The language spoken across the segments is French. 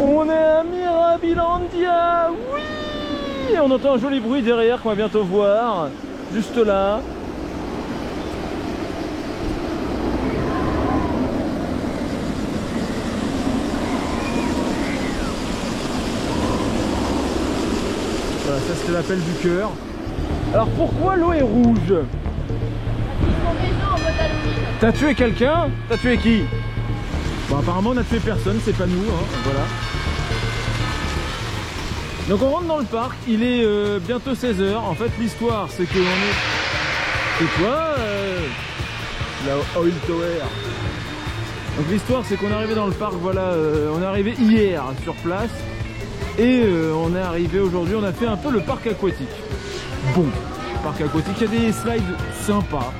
On est à Mirabilandia. Oui. Et on entend un joli bruit derrière qu'on va bientôt voir. Juste là. Voilà, ça c'était l'appel du cœur. Alors pourquoi l'eau est rouge? T'as tué quelqu'un? T'as tué qui? Bon, apparemment on a tué personne, c'est pas nous, hein, voilà. Donc on rentre dans le parc, il est bientôt 16 h. En fait l'histoire c'est que on est... C'est toi la Oil Tower. Donc l'histoire c'est qu'on est arrivé dans le parc, voilà, on est arrivé hier sur place. Et on est arrivé aujourd'hui, on a fait un peu le parc aquatique. Bon, parc aquatique, il y a des slides sympas.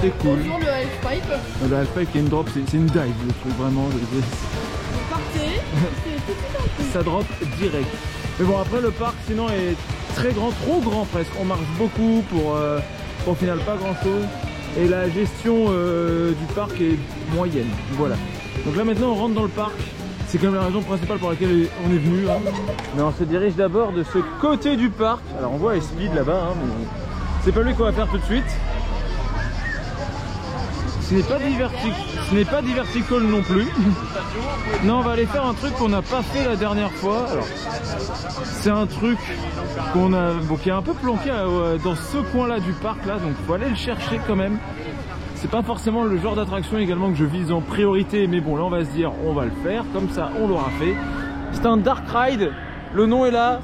C'est cool. Bonjour le halfpipe. Le halfpipe qui est une drop, c'est une dive le truc vraiment. Vous partez, Ça drop direct. Mais bon après le parc sinon est très grand, trop grand presque. On marche beaucoup pour au final pas grand chose. Et la gestion du parc est moyenne. Voilà. Donc là maintenant on rentre dans le parc. C'est quand même la raison principale pour laquelle on est venu. Hein. Mais on se dirige d'abord de ce côté du parc. Alors on voit les speed là-bas, hein, mais c'est pas lui qu'on va faire tout de suite. Ce n'est pas divertical non plus. Non, on va aller faire un truc qu'on n'a pas fait la dernière fois. Alors, c'est un truc qu'on a, bon, qui est un peu planqué dans ce coin-là du parc là, donc faut aller le chercher quand même. C'est pas forcément le genre d'attraction également que je vise en priorité, mais bon là on va se dire on va le faire, comme ça on l'aura fait. C'est un dark ride, le nom est là.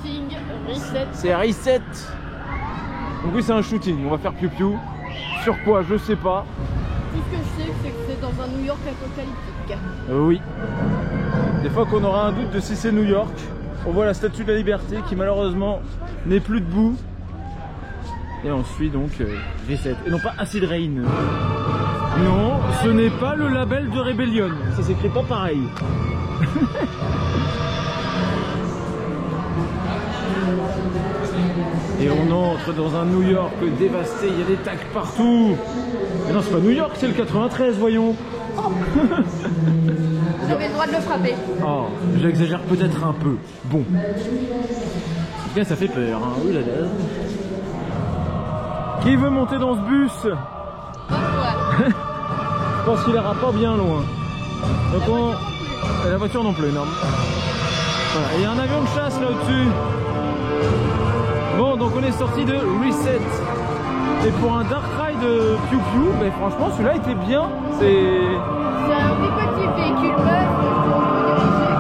Reset. C'est Reset. Donc oui c'est un shooting, on va faire piou-piou. Sur quoi je sais pas. Tout ce que je sais c'est que c'est dans un New York apocalyptique. Oui. Des fois qu'on aura un doute de si c'est New York. On voit la Statue de la Liberté qui malheureusement n'est plus debout. Et on suit donc Reset. Et non pas Acid Rain. Non, ce n'est pas le label de Rebellion. Ça s'écrit pas pareil. Et on entre dans un New York dévasté. Il y a des tags partout. Mais non, c'est pas New York, c'est le 93, voyons. Vous avez le droit de le frapper. Oh, j'exagère peut-être un peu. Bon. En tout cas, ça fait peur. Hein. Oui, là, là. Qui veut monter dans ce bus? Je pense qu'il ira pas bien loin. Donc la voiture non plus, non. Voilà. Il y a un avion de chasse là au-dessus. Bon, donc on est sorti de Reset. Et pour un dark ride Piu Piu, ben, franchement celui-là était bien. C'est un petit véhicule neuf pour diriger.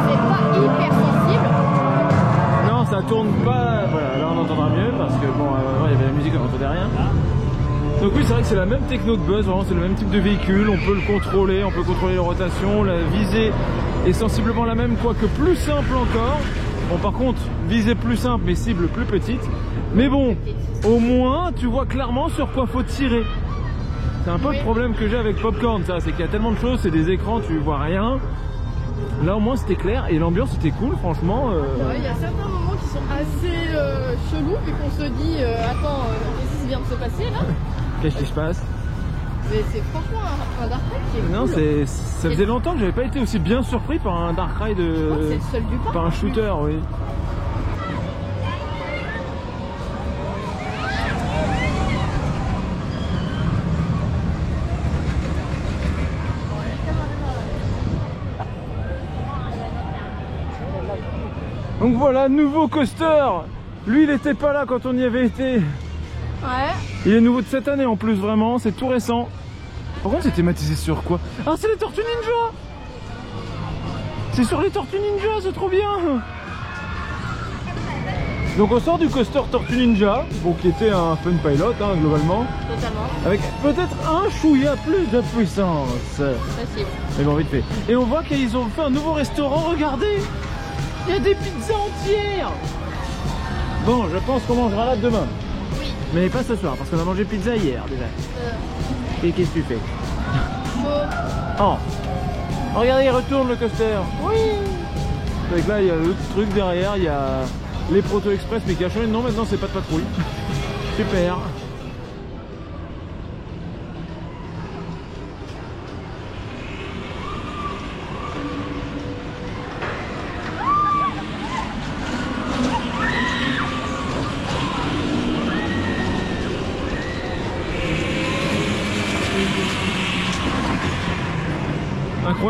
C'est pas hyper sensible. Non, ça tourne pas. Voilà, là on entendra mieux parce que bon, il y avait la musique, on n'entendait rien. Donc oui, c'est vrai que c'est la même techno de Buzz, vraiment c'est le même type de véhicule, on peut le contrôler, on peut contrôler les rotations, la visée est sensiblement la même, quoique plus simple encore. Bon par contre, visée plus simple mais cible plus petite. Mais bon, au moins tu vois clairement sur quoi faut tirer. C'est un peu le problème que j'ai avec Popcorn, ça, c'est qu'il y a tellement de choses, c'est des écrans, tu vois rien. Là au moins c'était clair et l'ambiance était cool, franchement. Ouais, il y a certains moments qui sont assez chelous vu qu'on se dit attends, qu'est-ce qui vient de se passer là? Qu'est-ce qui se passe? Mais c'est franchement un dark ride qui est Non, cool. ça faisait longtemps que j'avais pas été aussi bien surpris par un dark ride, c'est le seul du parc, par un shooter, oui. Donc voilà, nouveau coaster. Lui, il était pas là quand on y avait été. Ouais. Il est nouveau de cette année en plus, vraiment, c'est tout récent. Par contre, c'est thématisé sur quoi? Ah, c'est les Tortues Ninja. C'est sur les Tortues Ninja, c'est trop bien. Donc on sort du coaster Tortue Ninja, bon, qui était un Fun Pilot, hein, globalement. Totalement. Avec peut-être un chouïa plus de puissance. Possible. Mais bon, vite fait. Et on voit qu'ils ont fait un nouveau restaurant, regardez. Il y a des pizzas entières. Bon, je pense qu'on mangera là demain. Oui. Mais pas ce soir, parce qu'on a mangé pizza hier déjà. Et qu'est-ce que tu fais? Oh, regardez, il retourne le coaster. Oui. Donc là, il y a l'autre truc derrière, il y a les Proto Express, mais qui a changé de nom maintenant, c'est pas de patrouille. Super.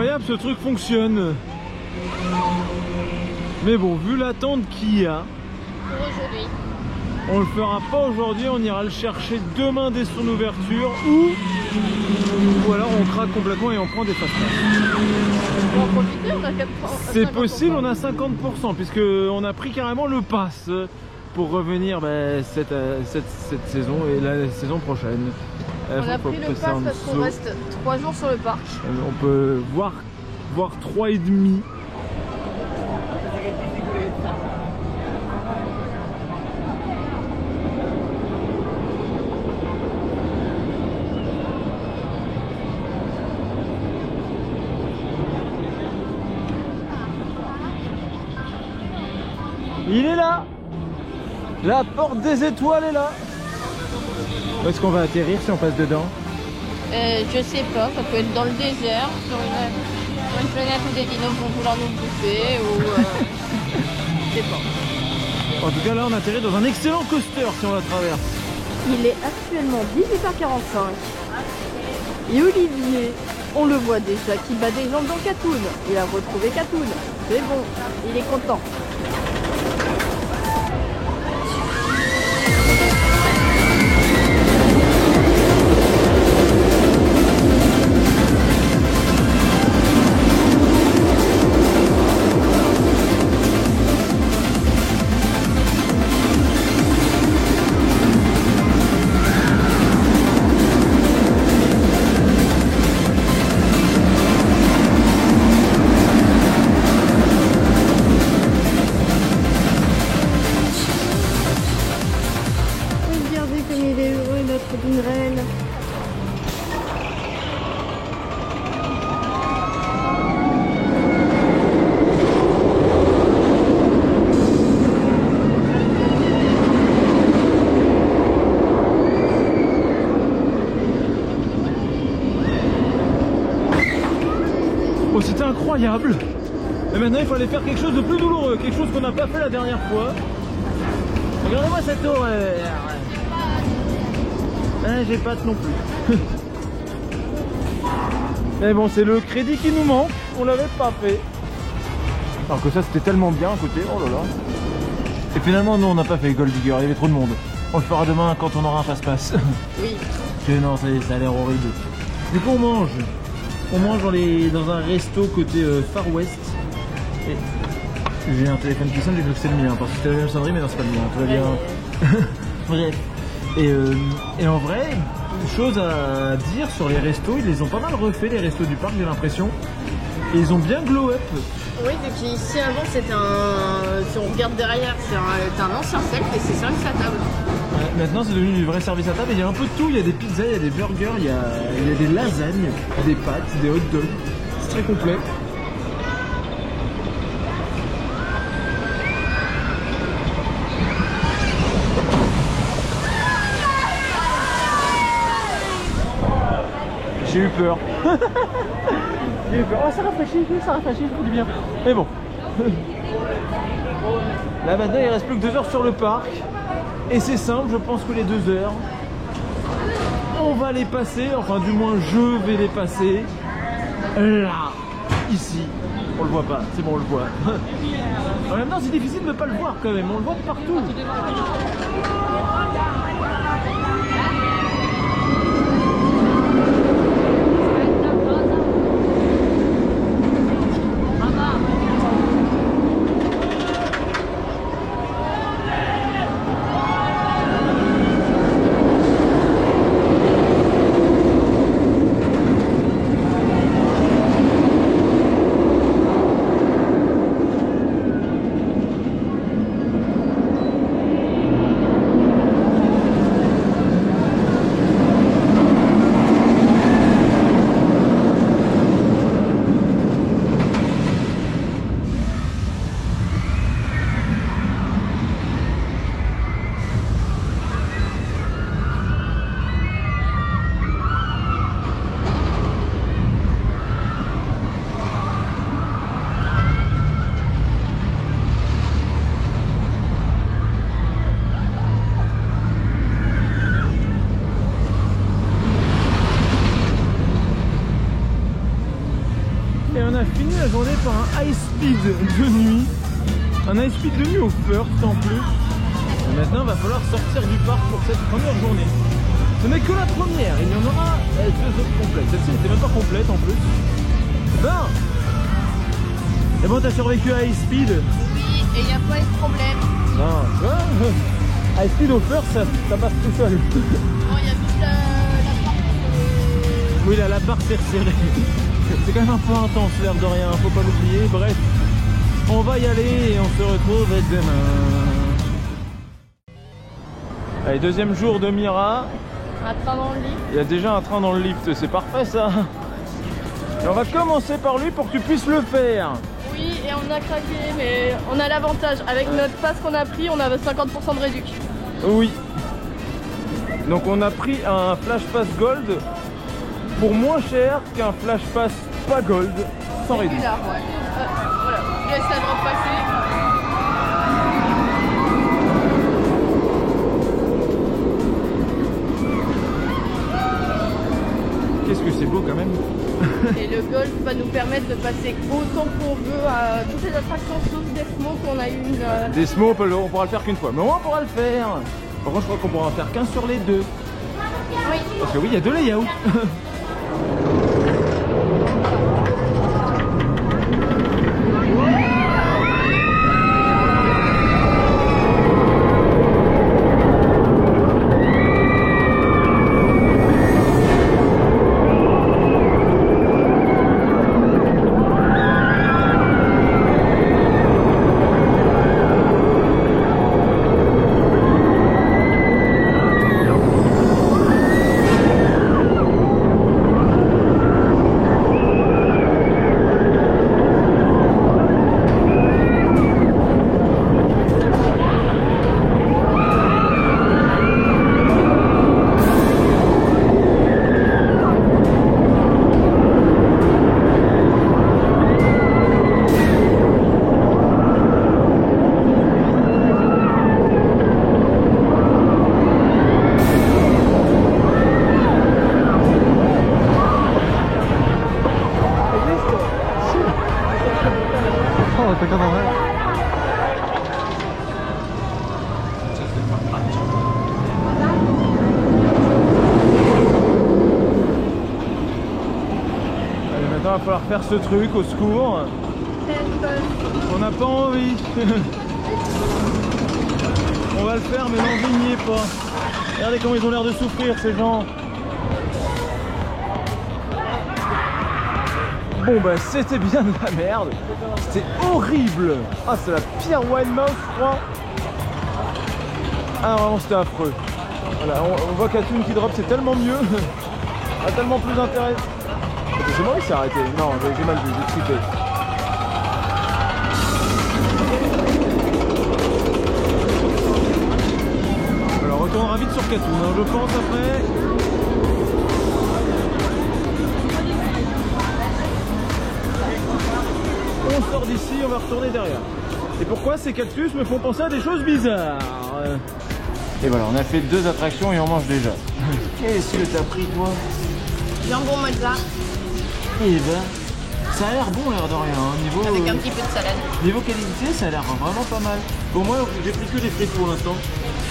incroyable, ce truc fonctionne. Mais bon, vu l'attente qu'il y a, Pour aujourd'hui. on le fera pas aujourd'hui, on ira le chercher demain dès son ouverture ou alors on craque complètement et on prend des fast pass. On va en profiter, on a 4%. C'est possible, on a 50% puisque on a pris carrément le pass pour revenir cette saison et la saison prochaine. On a pris le pass parce qu'on reste 3 jours sur le parc. On peut voir 3 et demi. Il est là. La porte des étoiles est là. Où est-ce qu'on va atterrir si on passe dedans? Je sais pas, ça peut être dans le désert, sur une planète où des dinos vont vouloir nous bouffer ou... je sais pas. En tout cas là on atterrit dans un excellent coaster si on la traverse. Il est actuellement 18h45 et Olivier, on le voit déjà, qui bat des jambes dans Katoon. Il a retrouvé Katoon, c'est bon, il est content. Oh, c'était incroyable. Et maintenant il faut aller faire quelque chose de plus douloureux, quelque chose qu'on n'a pas fait la dernière fois. Regardez-moi cette horreur. J'ai pas non plus. Mais bon, c'est le crédit qui nous manque, on l'avait pas fait. Alors que ça c'était tellement bien à côté, oh là là. Et finalement non, on n'a pas fait Gold Digger, il y avait trop de monde. On le fera demain quand on aura un fast-pass. Oui. Non, ça a l'air horrible. Du coup on mange. On mange dans un resto côté Far West. Et j'ai un téléphone qui sonne, j'ai cru que c'était le mien. Parce que c'était la même sonnerie, mais non, c'est pas le mien. Tout va bien. Bref. Et en vrai, une chose à dire sur les restos, ils les ont pas mal refait, les restos du parc, j'ai l'impression. Et ils ont bien glow up. Oui, depuis ici avant, c'était un. Si on regarde derrière, c'est un ancien self et c'est service à table. Maintenant c'est devenu du vrai service à table, il y a un peu de tout, il y a des pizzas, il y a des burgers, il y a des lasagnes, des pâtes, des hot dogs, c'est très complet. J'ai eu peur. J'ai eu peur. Oh, ça rafraîchit, ça fait du bien. Mais bon. Là maintenant il reste plus que 2 heures sur le parc. Et c'est simple, je pense que les 2 heures, on va les passer, enfin du moins je vais les passer là, ici. On le voit pas, c'est bon, on le voit. En même temps c'est difficile de ne pas le voir quand même, on le voit de partout. on a fini la journée par un high speed de nuit. Un high speed de nuit au first en plus. Et maintenant, il va falloir sortir du parc pour cette première journée. Ce n'est que la première, il y en aura deux autres complètes. Celle-ci n'était même pas complète en plus. Ben, et bon, t'as survécu à high speed? Oui, et il n'y a pas eu de problème. Non, tu vois, high speed au first, ça passe tout seul. Bon, il y a juste la Oui, là, la barre s'est resserrée. C'est quand même un peu intense, l'air de rien, faut pas l'oublier. Bref, on va y aller et on se retrouve demain. Allez, deuxième jour de Mira. un train dans le lit. Il y a déjà un train dans le lift, c'est parfait ça. Et on va commencer par lui pour que tu puisses le faire. Oui, et on a craqué, mais on a l'avantage. Avec notre pass qu'on a pris, on a 50% de réduc. Oui. Donc on a pris un Flash Pass Gold pour moins cher qu'un Flash Pass pas Gold sans réduc. Là, ouais. Voilà, je laisse la drop passer. Qu'est-ce que c'est beau quand même. Et le golf va nous permettre de passer autant qu'on veut à toutes les attractions sauf Desmo qu'on a eu une... Desmo, on pourra le faire qu'une fois, mais au moins on pourra le faire. Par contre je crois qu'on pourra en faire qu'un sur les deux. Oui. Parce que oui, il y a deux layouts. Maintenant, il va falloir faire ce truc au secours. On n'a pas envie. On va le faire, mais l'envie n'y est pas. Regardez comment ils ont l'air de souffrir, ces gens. Bon, bah, c'était bien de la merde. C'était horrible. Ah, c'est la pire Wild-Mouse, je crois. Ah, vraiment, c'était affreux. Voilà, on voit qu'Atoon qui drop, c'est tellement mieux. A tellement plus intérêt. C'est moi qui s'est arrêté. Non, j'ai mal vu, j'ai trippé. Alors, on retournera vite sur Katoon, hein, je pense, après. On sort d'ici, on va retourner derrière. Et pourquoi ces cactus me font penser à des choses bizarres? Et voilà, on a fait 2 attractions et on mange déjà. Qu'est-ce que t'as pris, toi? Jambon mozza. Eh ben, ça a l'air bon, l'air de rien. Hein. Niveau, avec un petit peu de salade. Niveau qualité, ça a l'air vraiment pas mal. Pour moi, j'ai pris que des frites pour l'instant.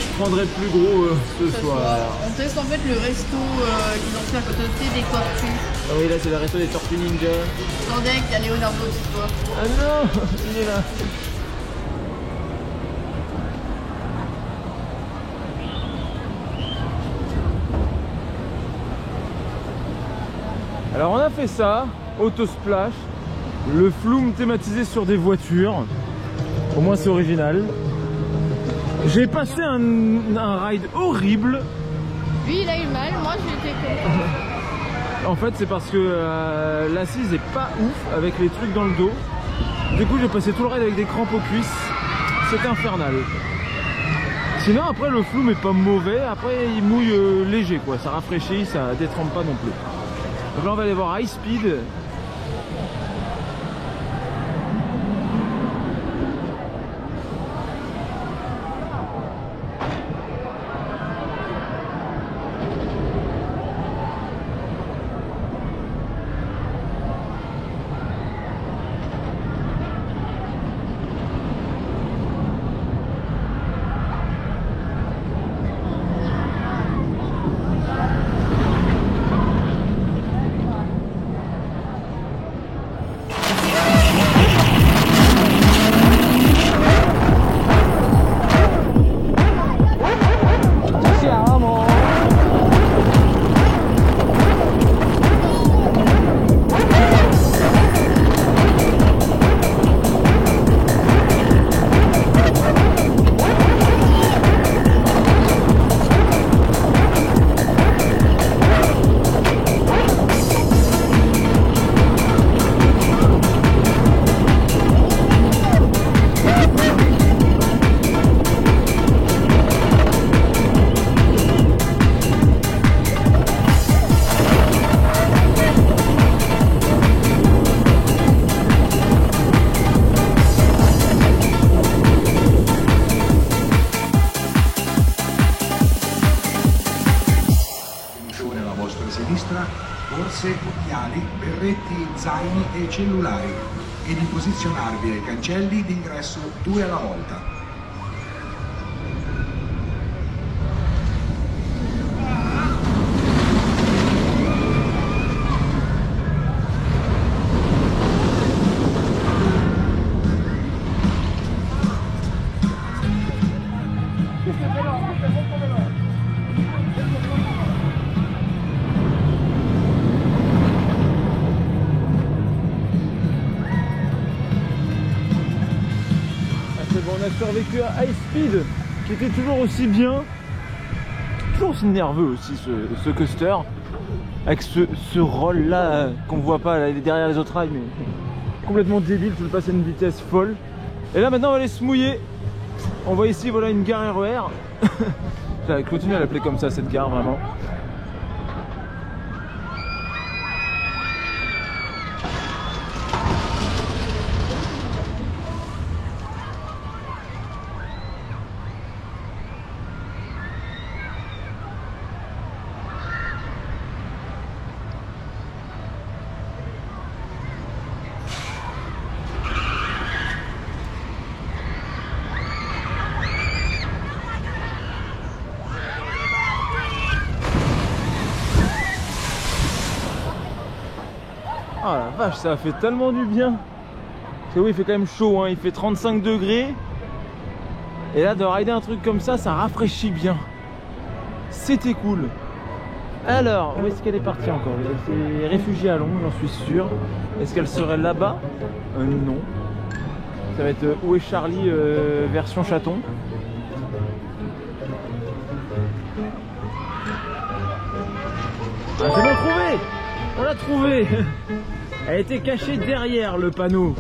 Je prendrai plus gros ce soir. On teste en fait le resto qu'ils ont fait à côté des tortues. Ah oui, là c'est le resto des Tortues Ninja. Attendez, il y a Leonardo aussi, toi. Ah non, il est là. Alors on a fait ça, Autosplash, le flume thématisé sur des voitures. Au moins c'est original. J'ai passé un ride horrible. Lui il a eu mal, moi j'ai été content. En fait c'est parce que l'assise est pas ouf avec les trucs dans le dos. Du coup j'ai passé tout le ride avec des crampes aux cuisses. C'était infernal. Sinon après le flume est pas mauvais, après il mouille léger quoi, ça rafraîchit, ça détrempe pas non plus. Donc là on va aller voir High Speed. tappeti, zaini e cellulari e di posizionarvi ai cancelli d'ingresso 2 alla volta. On a survécu à High Speed qui était toujours aussi bien, toujours aussi nerveux aussi ce coaster avec ce roll là qu'on voit pas là, derrière les autres rails, mais complètement débile, je le passe à une vitesse folle. Et là maintenant on va aller se mouiller. On voit ici voilà une gare RER. J'avais continué à l'appeler comme ça cette gare vraiment. Ah la vache, ça a fait tellement du bien. Parce que oui, il fait quand même chaud, hein. Il fait 35 degrés. Et là, de rider un truc comme ça rafraîchit bien. C'était cool. Alors, où est-ce qu'elle est partie encore? Elle s'est réfugiée à Londres, j'en suis sûr. Est-ce qu'elle serait là-bas? Non. Ça va être Où est Charlie version chaton. Ah, c'est bon, trouvé! On l'a trouvée. Elle était cachée derrière le panneau.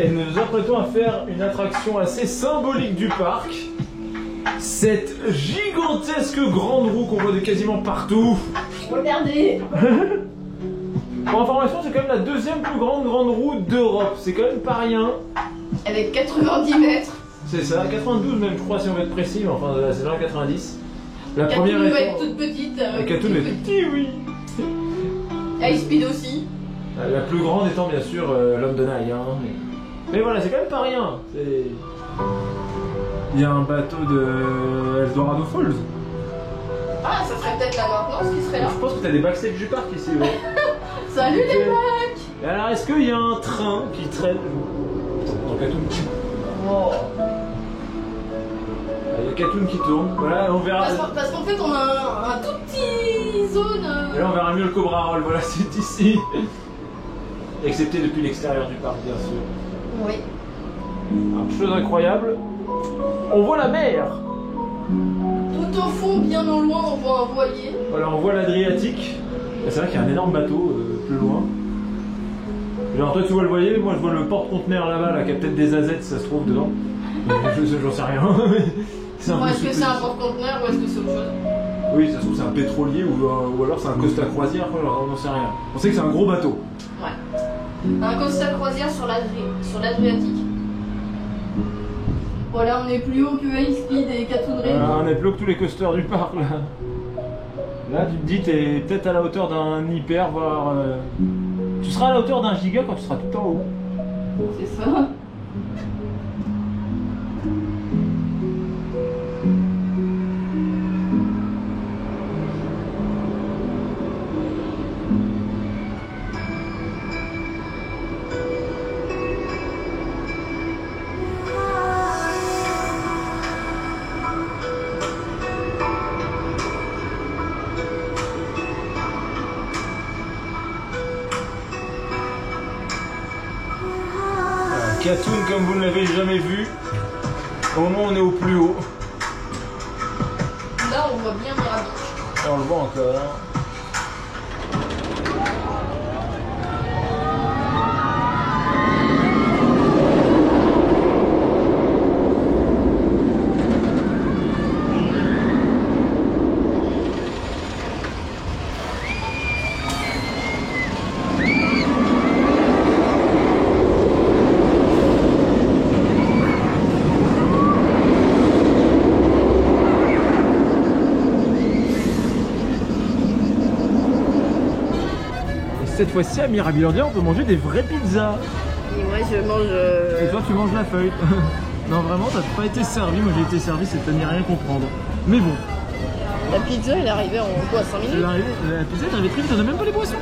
Et nous nous apprêtons à faire une attraction assez symbolique du parc. Cette gigantesque grande roue qu'on voit de quasiment partout. Regardez. Pour information, c'est quand même la deuxième plus grande roue d'Europe. C'est quand même pas rien. Avec 90 mètres. C'est ça, 92 même je crois si on veut être précis, mais enfin c'est dans les 90. La Catoun première va étant... être toute petite. Catoun est tout petit, oui. High Speed aussi. La plus grande étant bien sûr London Eye. Hein, mais voilà, c'est quand même pas rien. Il y a un bateau de Eldorado Falls. Ah, ça serait peut-être la maintenance qui serait là. Je pense que t'as des backstage du parc ici. Ouais. Salut les mecs. Et alors, est-ce qu'il y a un train qui traîne dans Catoun? Oh. Il y a Catoun qui tourne. Voilà, on verra. Parce qu'en fait, on a un tout petit zone. Et là, on verra mieux le Cobra Roll. Voilà, c'est ici. Excepté depuis l'extérieur du parc, bien sûr. Oui. Alors, chose incroyable, on voit la mer. Tout au fond, bien au loin, on voit un voilier. Voilà, on voit l'Adriatique. C'est vrai qu'il y a un énorme bateau plus loin. Genre toi tu vois le voilier, moi je vois le porte-conteneur là-bas, là, qui a peut-être des azettes, ça se trouve dedans. J'en sais rien. Est-ce que c'est un porte-conteneur ou est-ce que c'est autre chose? Oui, ça se trouve c'est un pétrolier ou alors c'est un Costa Croisière, on n'en sait rien. On sait que c'est un gros bateau. Ouais. Un Costa Croisière sur l'Adriatique. Voilà, on est plus haut que High Speed et Katoon Railroad. On est plus haut que tous les coasters du parc là. Là tu te dis t'es peut-être à la hauteur d'un hyper, voire... Tu seras à la hauteur d'un giga quand tu seras tout en haut. C'est ça. Katoon comme vous ne l'avez jamais vu, au moment où on est au plus haut. Là on voit bien Mirabel. Et on le voit encore. Cette fois-ci à Mirabilandia on peut manger des vraies pizzas. Et moi je mange... Et toi tu manges la feuille. Non vraiment t'as pas été servi, moi j'ai été servi, c'est à n'y rien comprendre. Mais bon. La pizza elle est arrivée en quoi, 5 minutes? La pizza est arrivée très vite, on a même pas les boissons.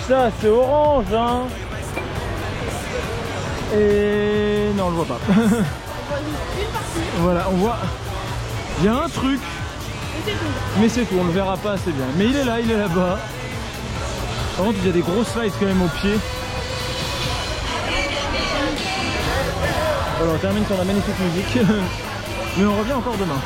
Ça c'est orange hein. Et non on le voit pas. On voit une partie. Voilà on voit. Il y a un truc. Mais c'est tout, on le verra pas assez bien. Mais il est là, il est là-bas. Par contre il y a des grosses slides quand même au pied. Voilà on termine sur la magnifique musique. Mais on revient encore demain.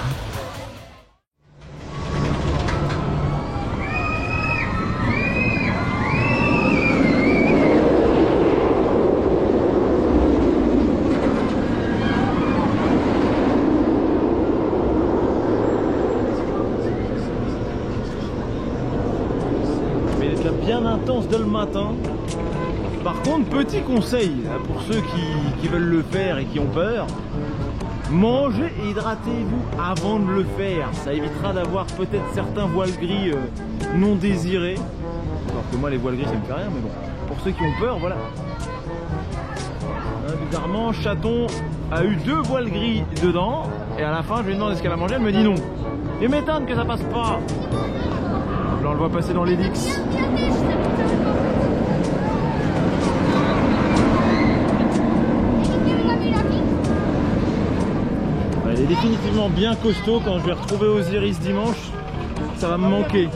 Bien intense dès le matin. Par contre, petit conseil pour ceux qui veulent le faire et qui ont peur, mangez et hydratez-vous avant de le faire. Ça évitera d'avoir peut-être certains voiles gris non désirés. Alors que moi les voiles gris ça me fait rien, mais bon, pour ceux qui ont peur, voilà. Bizarrement, Chaton a eu 2 voiles gris dedans et à la fin je lui demande est-ce qu'elle a mangé, elle me dit non. Et m'étonne que ça passe pas. Là on le voit passer dans l'Helix. Il est définitivement bien costaud. Quand je vais retrouver Osiris dimanche, ça va me manquer.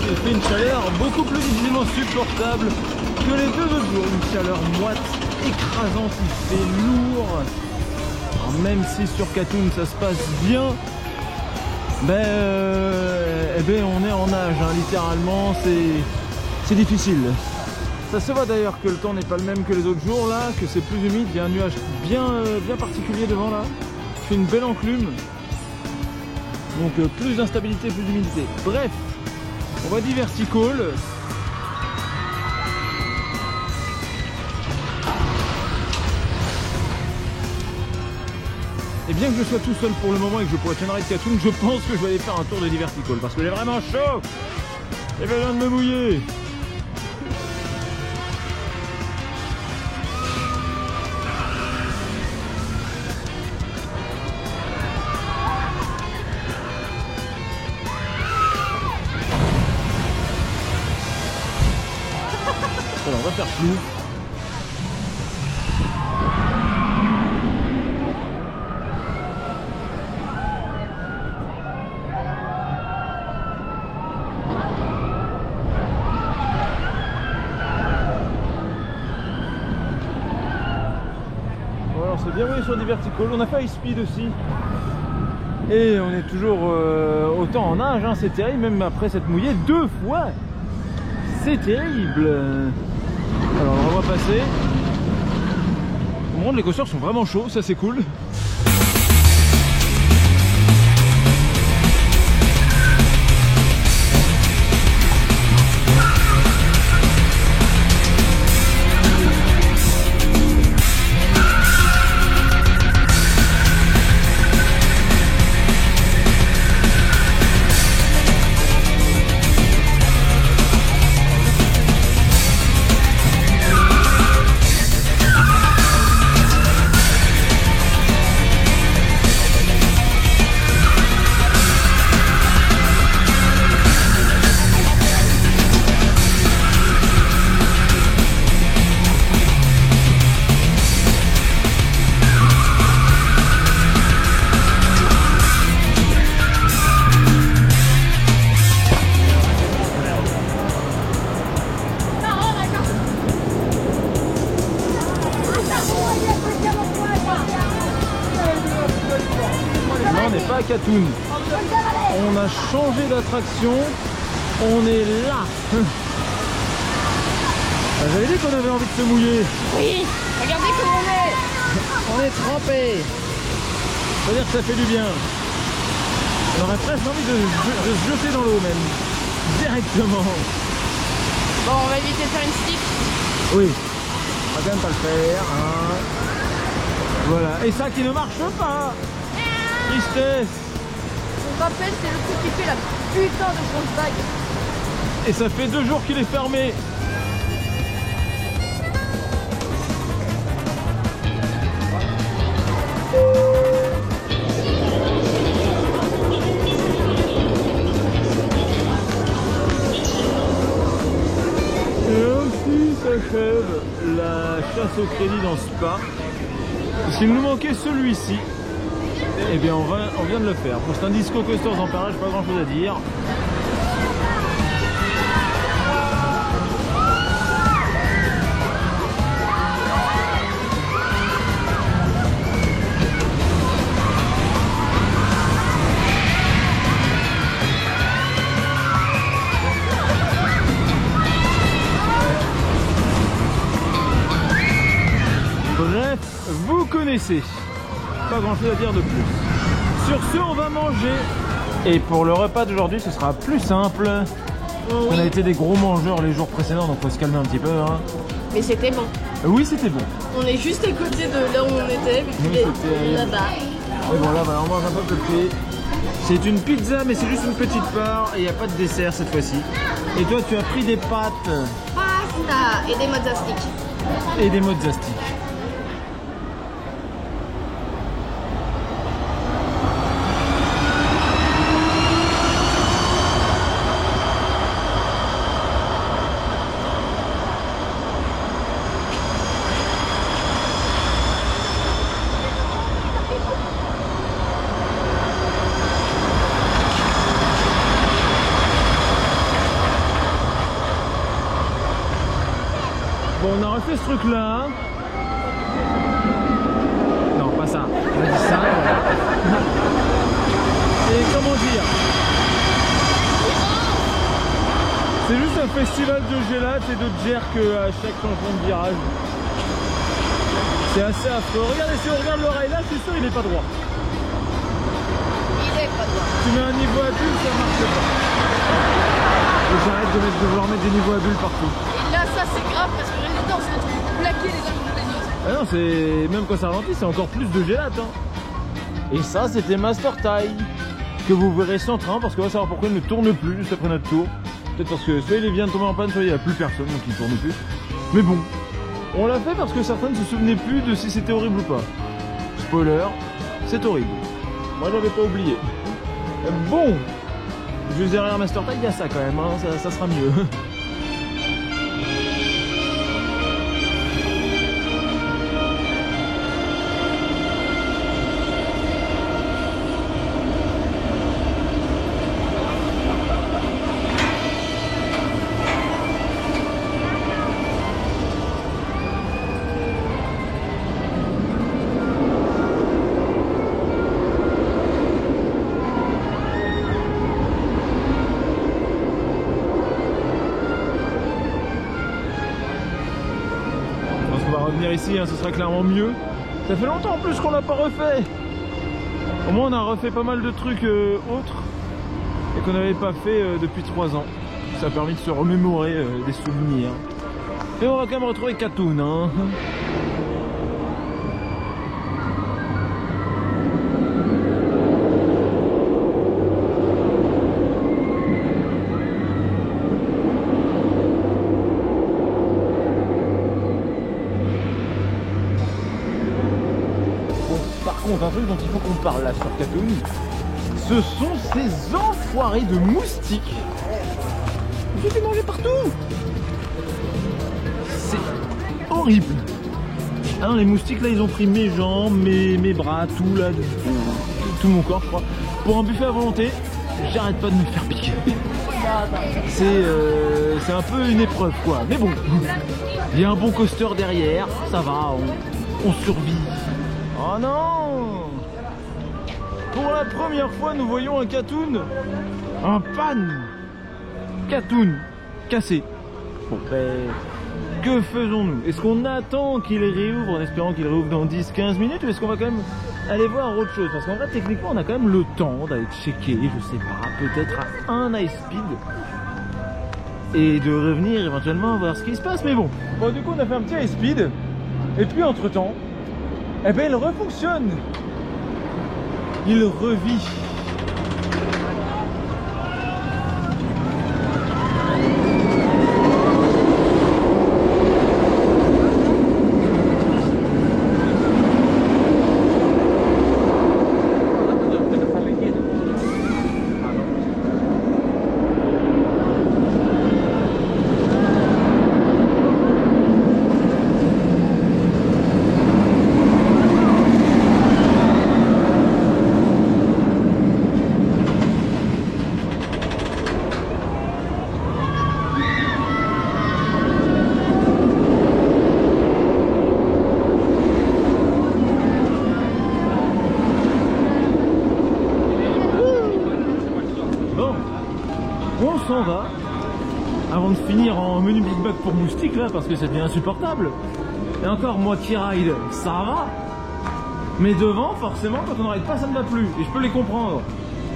il fait une chaleur beaucoup plus difficilement supportable que les deux autres jours. Une chaleur moite, écrasante, il fait lourd. Alors même si sur Katoun ça se passe bien, on est en nage, hein, littéralement, c'est difficile. Ça se voit d'ailleurs que le temps n'est pas le même que les autres jours là, que c'est plus humide, il y a un nuage bien particulier devant là, qui fait une belle enclume. Donc plus d'instabilité, plus d'humidité. Bref, on va dire vertical. Et bien que je sois tout seul pour le moment et que je pourrais tenir avec Katoun, je pense que je vais aller faire un tour de divertical parce que j'ai vraiment chaud. J'ai besoin de me mouiller. Alors, on va faire flou. Alors c'est bien roulé sur des verticals, on a fait high speed aussi. Et on est toujours autant en nage, hein, c'est terrible, même après s'être mouillé 2 fois. C'est terrible. Alors on va passer. Au moment les coasters sont vraiment chauds, ça c'est cool. pas à Katoon. On a changé d'attraction. On est là. J'avais dit qu'on avait envie de se mouiller. Oui, regardez comment on est. On est trempé. Ça veut dire que ça fait du bien. On aurait presque envie de se jeter dans l'eau même. Directement. Bon, on va éviter de faire une slip. Oui. On va quand même pas le faire. Hein. Voilà. Et ça qui ne marche pas. Tristesse. On rappelle, c'est le truc qui fait la putain de grosse vague. Et ça fait 2 jours qu'il est fermé. S'achève la chasse au crédit dans ce parc. S'il nous manquait celui-ci, eh bien on vient de le faire. Pour cet Disco Coasters en parage, pas grand chose à dire. Bref, vous connaissez. Pas grand chose à dire de plus. Sur ce, on va manger. Et pour le repas d'aujourd'hui, ce sera plus simple. On a été des gros mangeurs les jours précédents, donc faut se calmer un petit peu. Hein. Mais c'était bon. Oui, c'était bon. On est juste à côté de là où on était, mais il est là-bas. Et bon, là, voilà, on mange un peu de pied. C'est une pizza, mais c'est juste une petite part. Et il n'y a pas de dessert cette fois-ci. Et toi, tu as pris des pâtes. Pasta et des mozzastiques. Et des mozzastiques. Bon, on a refait ce truc là. Non, pas ça. On a dit ça. Et comment dire? C'est juste un festival de gélate et de jerk à chaque changement de virage. C'est assez affreux. Regardez, si on regarde l'oreille là, je suis sûr il est pas droit. Il est pas droit. Tu mets un niveau à bulle, ça marche pas. Et j'arrête de vouloir mettre des niveaux à bulles partout. Et là, ça c'est grave parce que résident, on se retrouve plaqué les uns contre les autres. Ah non, c'est même quand ça ralentit, c'est encore plus de gélate. Hein. Et ça, c'était Master Taille, que vous verrez sans train, parce qu'on va savoir pourquoi il ne tourne plus juste après notre tour. Peut-être parce que soit il vient de tomber en panne, soit il n'y a plus personne, donc il ne tourne plus. Mais bon, on l'a fait parce que certains ne se souvenaient plus de si c'était horrible ou pas. Spoiler, c'est horrible. Moi, j'avais pas oublié. Bon, juste derrière Master Taille, il y a ça quand même, hein, ça sera mieux. Revenir ici, hein, ce sera clairement mieux. Ça fait longtemps en plus qu'on l'a pas refait. Au moins on a refait pas mal de trucs autres et qu'on n'avait pas fait depuis 3 ans. Ça a permis de se remémorer des souvenirs. Et on va quand même retrouver Katoon. Hein. Un truc dont il faut qu'on parle là sur Katoon, ce sont ces enfoirés de moustiques. Je fais manger partout. C'est horrible. Hein, les moustiques là, ils ont pris mes jambes, mes bras, tout là, tout mon corps, je crois. Pour un buffet à volonté, j'arrête pas de me faire piquer. C'est un peu une épreuve quoi. Mais bon, il y a un bon coaster derrière, ça va, on survit. Oh non! Pour la première fois, nous voyons un Katoun en panne. Katoun cassé. Bon, ben, que faisons-nous? Est-ce qu'on attend qu'il réouvre en espérant qu'il réouvre dans 10-15 minutes ou est-ce qu'on va quand même aller voir autre chose? Parce qu'en vrai, techniquement, on a quand même le temps d'aller checker, je sais pas, peut-être à un high speed et de revenir éventuellement voir ce qui se passe. Mais bon, du coup, on a fait un petit high speed et puis entre-temps, eh ben, il refonctionne. Il revit. On s'en va avant de finir en menu Big Mac pour moustique là parce que ça devient insupportable. Et encore moi qui ride, ça va. Mais devant forcément quand on ride pas ça ne va plus. Et je peux les comprendre.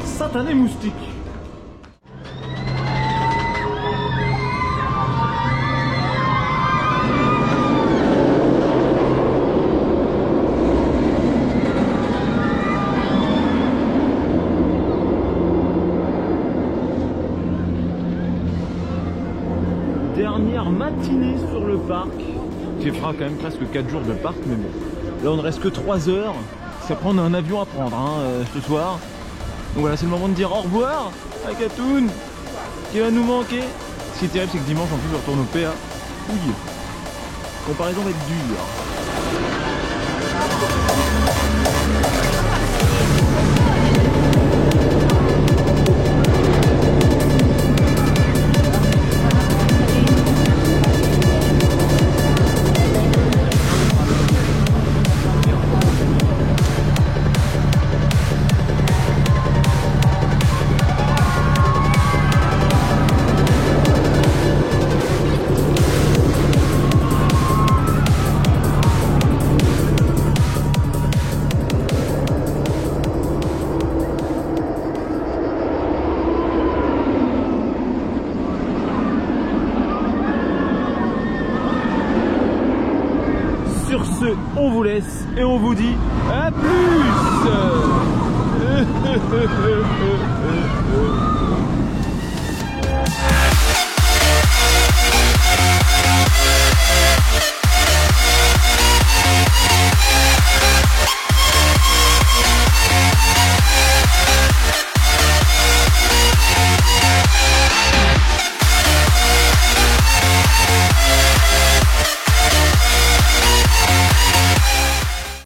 Satané moustique. Dernière matinée sur le parc, qui fera quand même presque 4 jours de parc, mais bon, là on ne reste que 3 heures, ça prend un avion à prendre ce soir. Donc voilà, c'est le moment de dire au revoir à Katoun, qui va nous manquer. Ce qui est terrible, c'est que dimanche en plus je retourne au PA. Ouille, comparaison va être dure. Sur ce, on vous laisse et on vous dit à plus.